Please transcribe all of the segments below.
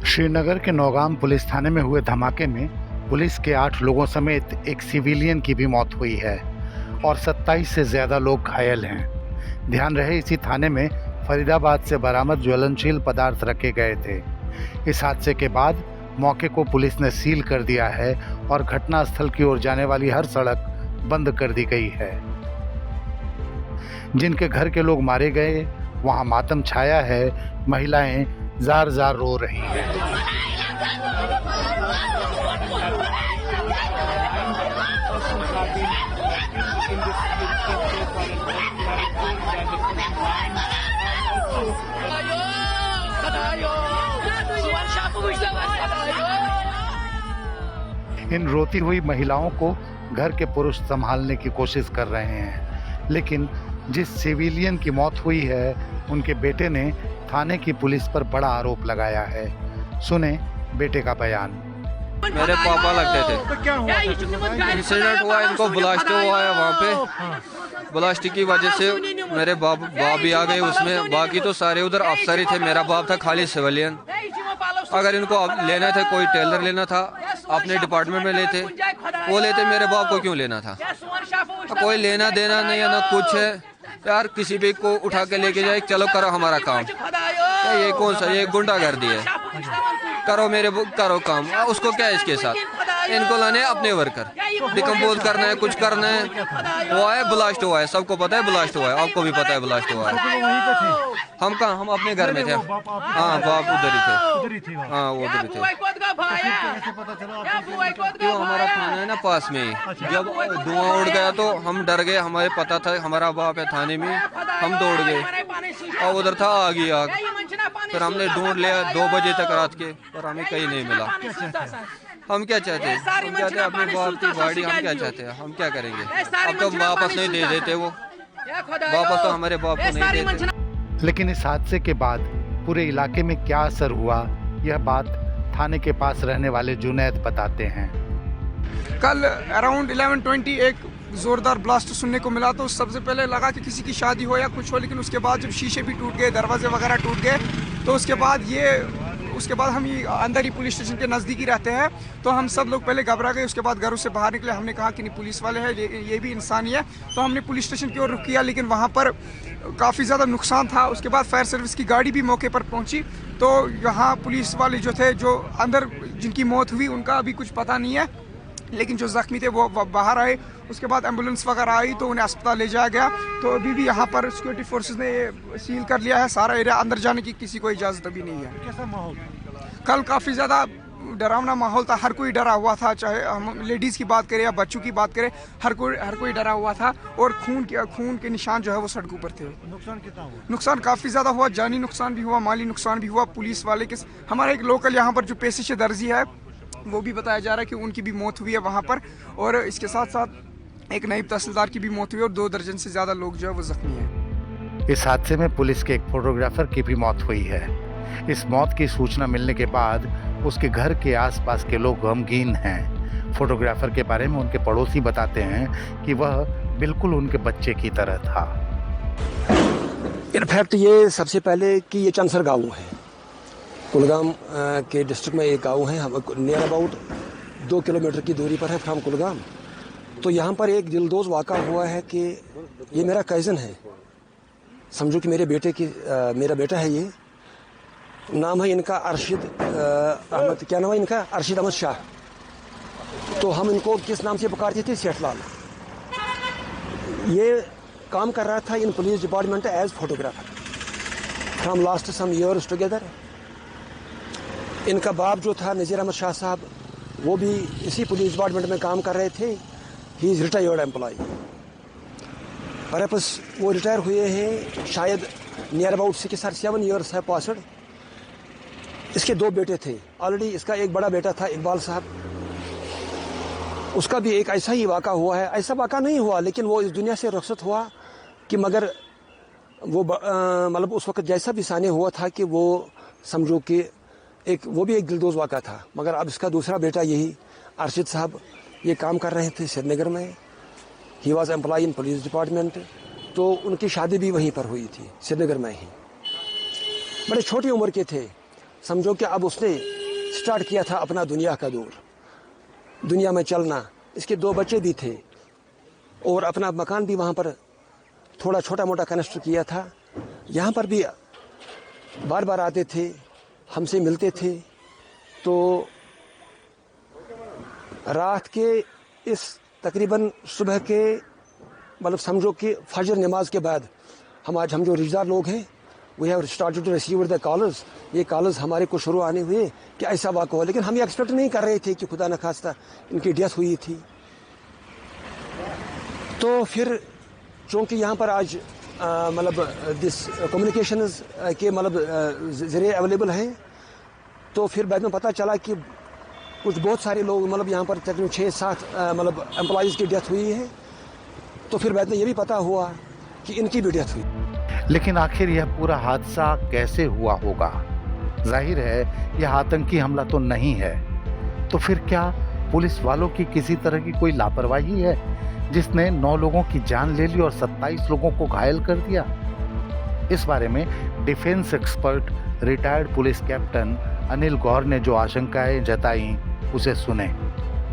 श्रीनगर के नौगाम पुलिस थाने में हुए धमाके में पुलिस के 8 लोगों समेत एक सिविलियन की भी मौत हुई है और 27 से ज़्यादा लोग घायल हैं। ध्यान रहे, इसी थाने में फरीदाबाद से बरामद ज्वलनशील पदार्थ रखे गए थे। इस हादसे के बाद मौके को पुलिस ने सील कर दिया है और घटनास्थल की ओर जाने वाली हर सड़क बंद कर दी गई है। जिनके घर के लोग मारे गए, वहां मातम छाया है। महिलाएं जार जार रो रही हैं। इन रोती हुई महिलाओं को घर के पुरुष संभालने की कोशिश कर रहे हैं, लेकिन जिस सिविलियन की मौत हुई है, उनके बेटे ने थाने की पुलिस पर बड़ा आरोप लगाया है। सुने बेटे का बयान। मेरे पापा लगते थे। तो क्या हुआ? इंसिडेंट हुआ, इनको ब्लास्ट हुआ है वहाँ पे। ब्लास्ट की वजह से मेरे बाप भी आ गए उसमें। बाकी तो सारे उधर अफसर ही थे। मेरा बाप था खाली सिविलियन। अगर इनको लेना था, कोई टेलर लेना था, अपने डिपार्टमेंट में लेते, वो लेते। मेरे बाप को क्यों लेना था? कोई लेना देना नहीं है, ना कुछ है यार। किसी भी को उठा के लेके जाए, चलो करो हमारा काम। ये कौन सा, ये गुंडागर्दी है। करो काम। उसको क्या है इसके साथ? इनको लाने अपने वर्कर, डिकम्पोज करना है, कुछ करना है। हुआ है, ब्लास्ट हुआ है, सबको पता है ब्लास्ट हुआ है, आपको भी पता है ब्लास्ट हुआ है। हम कहाँ, हम अपने घर में थे। हाँ, बाप उधर ही थे। हाँ, वो उधर ही थे। क्यों, हमारा थाना है ना पास में ही। जब धुआं उड़ गया तो हम डर गए। हमारे पता था हमारा बाप है थाने में, हम दौड़ गए और उधर था आगे आग। फिर हमने ढूंढ लिया 2 बजे तक रात के, पर हमें कहीं नहीं मिला। हम क्या चाहते हैं? हम चाहते हैं अपने बाप की बॉडी। हम क्या चाहते हैं? हम क्या करेंगे? अब तो वापस नहीं दे देते, वो वापस तो हमारे बाप को नहीं देते। लेकिन इस हादसे के बाद पूरे इलाके में क्या असर हुआ, यह बात थाने के पास रहने वाले जुनैद बताते हैं। कल अराउंड 11:20 एक जोरदार ब्लास्ट सुनने को मिला। तो सबसे पहले लगा कि किसी की शादी हो या कुछ हो, लेकिन उसके बाद जब शीशे भी टूट गए, दरवाजे वगैरह टूट गए, तो उसके बाद हम ये अंदर ही पुलिस स्टेशन के नज़दीक ही रहते हैं। तो हम सब लोग पहले घबरा गए। उसके बाद घरों से बाहर निकले। हमने कहा कि नहीं, पुलिस वाले हैं, ये भी इंसान ही है। तो हमने पुलिस स्टेशन की ओर रुख किया, लेकिन वहाँ पर काफ़ी ज़्यादा नुकसान था। उसके बाद फायर सर्विस की गाड़ी भी मौके पर पहुँची। तो यहाँ पुलिस वाले जो थे, जो अंदर जिनकी मौत हुई, उनका अभी कुछ पता नहीं है, लेकिन जो जख्मी थे वो बाहर आए। उसके बाद एम्बुलेंस वगैरह आई तो उन्हें अस्पताल ले जाया गया। तो अभी भी यहाँ पर सिक्योरिटी फोर्सेस ने ये सील कर लिया है सारा एरिया। अंदर जाने की किसी को इजाज़त अभी नहीं है। कैसा माहौल? कल काफ़ी ज़्यादा डरावना माहौल था। हर कोई डरा हुआ था, चाहे हम लेडीज़ की बात करें या बच्चों की बात करें, हर कोई डरा हुआ था। और खून के निशान जो है वो सड़कों पर थे। नुकसान कितना हुआ? नुकसान काफ़ी ज़्यादा हुआ। जानी नुकसान भी हुआ, माली नुकसान भी हुआ। पुलिस वाले के हमारा एक लोकल यहाँ पर जो पेशे दर्जी है, वो भी बताया जा रहा है कि उनकी भी मौत हुई है वहाँ पर। और इसके साथ साथ एक नायब तहसीलदार की भी मौत हुई और 2 दर्जन से ज़्यादा लोग जो है वो जख्मी हैं। इस हादसे में पुलिस के एक फोटोग्राफर की भी मौत हुई है। इस मौत की सूचना मिलने के बाद उसके घर के आसपास के लोग गमगीन हैं। फोटोग्राफर के बारे में उनके पड़ोसी बताते हैं कि वह बिल्कुल उनके बच्चे की तरह था। इनफैक्ट ये सबसे पहले कि ये चंसर गाँव है, कुलगाम के डिस्ट्रिक्ट में एक गांव है। हम नियर अबाउट 2 किलोमीटर की दूरी पर है फ्रॉम कुलगाम। तो यहाँ पर एक दिलदोज वाक़ा हुआ है कि ये मेरा कज़न है, समझो कि मेरा बेटा है। ये नाम है इनका अरशद अहमद। क्या नाम है इनका? अरशद अहमद शाह। तो हम इनको किस नाम से पुकारते थे? सेठलाल। ये काम कर रहा था in police department as photographer from last some years together. इनका बाप जो था नज़ीर अहमद शाह साहब, वो भी इसी पुलिस डिपार्टमेंट में काम कर रहे थे। He is retired employ. Purpose वो रिटायर हुए हैं शायद नियर अबाउट 6 or 7 ईयर्स है पासड। इसके 2 बेटे थे ऑलरेडी। इसका एक बड़ा बेटा था इकबाल साहब, उसका भी एक ऐसा ही वाक़ा हुआ है। ऐसा वाक़ा नहीं हुआ, लेकिन वो इस दुनिया से रुखसत हुआ कि मगर वो मतलब उस वक्त जैसा भी साने हुआ था कि वो समझो कि वो भी एक दिलदोज वाक़ा था। मगर अब इसका दूसरा बेटा यही अरशद साहब, ये काम कर रहे थे श्रीनगर में। He was employ in police department. तो उनकी शादी भी वहीं पर हुई थी, श्रीनगर में ही। बड़े छोटी उम्र के थे। समझो कि अब उसने स्टार्ट किया था अपना दुनिया का दौर, दुनिया में चलना। इसके 2 बच्चे भी थे और अपना मकान भी वहाँ पर थोड़ा छोटा मोटा कन्स्ट्रक्ट किया था। यहाँ पर भी बार बार आते थे, हमसे मिलते थे। तो रात के इस तकरीबन सुबह के मतलब समझो कि फजर नमाज के बाद हम जो रिश्तेदार लोग हैं, we have started to receive the callers. ये कॉलर्स हमारे को शुरू आने हुए कि ऐसा वाक़ा हुआ, लेकिन हम ये एक्सपेक्ट नहीं कर रहे थे कि खुदा न खास्ता इनकी डेथ हुई थी। तो फिर चूँकि यहाँ पर आज मतलब दिस कम्युनिकेशन के मतलब ज़रिए अवेलेबल हैं, तो फिर बाद में पता चला कि कुछ बहुत सारे लोग मतलब यहाँ पर तकरीबन 6-7 मतलब एम्प्लॉइज़ की डेथ हुई है। तो फिर बाद में ये भी पता हुआ कि इनकी भी डेथ हुई। लेकिन आखिर यह पूरा हादसा कैसे हुआ होगा? जाहिर है यह आतंकी हमला तो नहीं है, तो फिर क्या पुलिस वालों की किसी तरह की कोई लापरवाही है जिसने 9 लोगों की जान ले ली और 27 लोगों को घायल कर दिया? इस बारे में defence expert retired police captain Anil Gaur ने जो आशंकाएं जताई उसे सुने।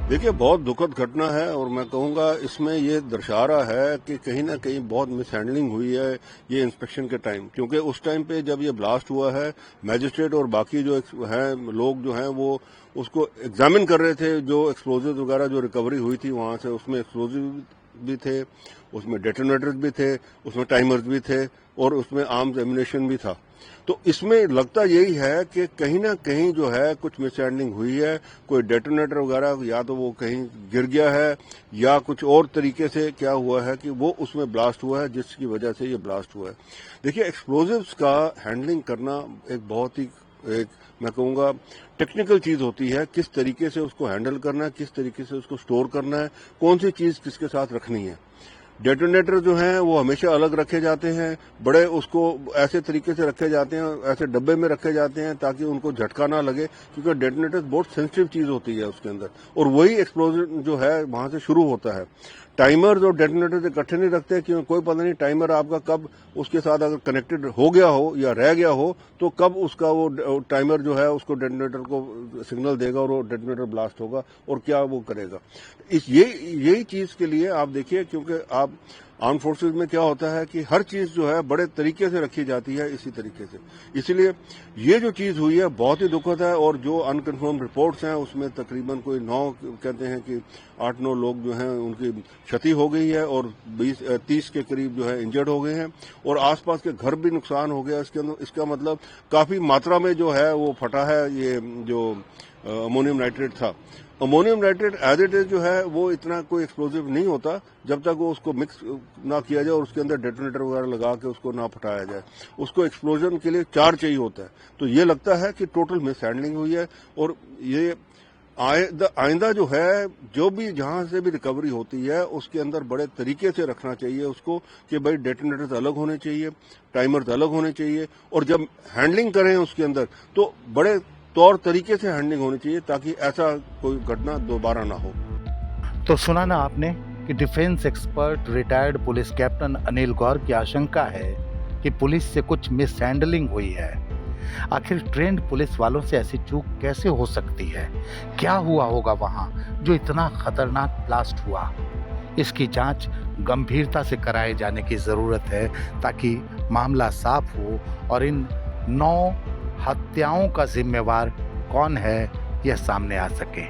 देखिए, बहुत दुखद घटना है और मैं कहूँगा इसमें ये दर्शा रहा है कि कहीं ना कहीं बहुत मिसहैंडलिंग हुई है ये इंस्पेक्शन के टाइम, क्योंकि उस टाइम पे जब ये ब्लास्ट हुआ है मैजिस्ट्रेट और बाकी जो हैं लोग जो हैं वो उसको एग्जामिन कर रहे थे। जो एक्सप्लोजिव वगैरह जो रिकवरी हुई थी वहां से, उसमें एक्सप्लोजिव भी थे, उसमें डेटोनेटर्स भी थे, उसमें टाइमर्स भी थे और उसमें आर्म्स एम्युनिशन भी था। तो इसमें लगता यही है कि कहीं ना कहीं जो है कुछ मिसहैंडलिंग हुई है। कोई डेटोनेटर वगैरह या तो वो कहीं गिर गया है या कुछ और तरीके से क्या हुआ है कि वो उसमें ब्लास्ट हुआ है जिसकी वजह से ये ब्लास्ट हुआ है। देखिए, एक्सप्लोजिव्स का हैंडलिंग करना एक बहुत ही मैं कहूँगा टेक्निकल चीज होती है। किस तरीके से उसको हैंडल करना है, किस तरीके से उसको स्टोर करना है, कौन सी चीज किसके साथ रखनी है। डेटोनेटर जो हैं वो हमेशा अलग रखे जाते हैं, बड़े उसको ऐसे तरीके से रखे जाते हैं, ऐसे डब्बे में रखे जाते हैं ताकि उनको झटका ना लगे, क्योंकि डेटोनेटर बहुत सेंसिटिव चीज होती है उसके अंदर, और वही एक्सप्लोजन जो है वहां से शुरू होता है। टाइमर्स और डेटोनेटर इकट्ठे नहीं रखते, क्योंकि कोई पता नहीं टाइमर आपका कब उसके साथ अगर कनेक्टेड हो गया हो या रह गया हो तो कब उसका वो टाइमर जो है उसको डेटोनेटर को सिग्नल देगा और वो डेटोनेटर ब्लास्ट होगा और क्या वो करेगा। यही चीज के लिए आप देखिए, क्योंकि आप आर्म फोर्सेज में क्या होता है कि हर चीज जो है बड़े तरीके से रखी जाती है इसी तरीके से, इसलिए ये जो चीज हुई है बहुत ही दुखद है। और जो अनकन्फर्म रिपोर्ट्स हैं उसमें तकरीबन कोई 9 कहते हैं कि 8-9 लोग जो हैं उनकी क्षति हो गई है और 20-30 के करीब जो है इंजर्ड हो गए हैं और आसपास के घर भी नुकसान हो गया इसके अंदर। इसका मतलब काफी मात्रा में जो है वो फटा है ये जो अमोनियम नाइट्रेट था। Ammonium nitrate as it is जो है वो इतना कोई एक्सप्लोजिव नहीं होता जब तक वो उसको मिक्स ना किया जाए और उसके अंदर डेटोनेटर वगैरह लगा के उसको ना फटाया जाए। उसको एक्सप्लोजन के लिए 4 चाहिए होता है। तो ये लगता है कि टोटल मिसहैंडलिंग हुई है और ये आइंदा जो है जो भी जहां से भी रिकवरी होती है उसके अंदर बड़े तरीके से रखना चाहिए उसको कि भाई डेटोनेटर्स अलग होने चाहिए, टाइमर्स अलग होने चाहिए और जब हैंडलिंग करें उसके अंदर तो बड़े तौर तरीके से हैंडलिंग होनी चाहिए ताकि ऐसा कोई घटना दोबारा ना हो। तो सुना ना आपने कि defence expert retired police captain Anil Gaur की आशंका है कि पुलिस से कुछ मिसहैंडलिंग हुई है। आखिर ट्रेंड पुलिस वालों से ऐसी चूक कैसे हो सकती है? क्या हुआ होगा वहां जो इतना खतरनाक ब्लास्ट हुआ? इसकी जांच गंभीरता से कराए जाने की जरूरत है ताकि मामला साफ हो और इन 9 हत्याओं का जिम्मेवार कौन है यह सामने आ सके।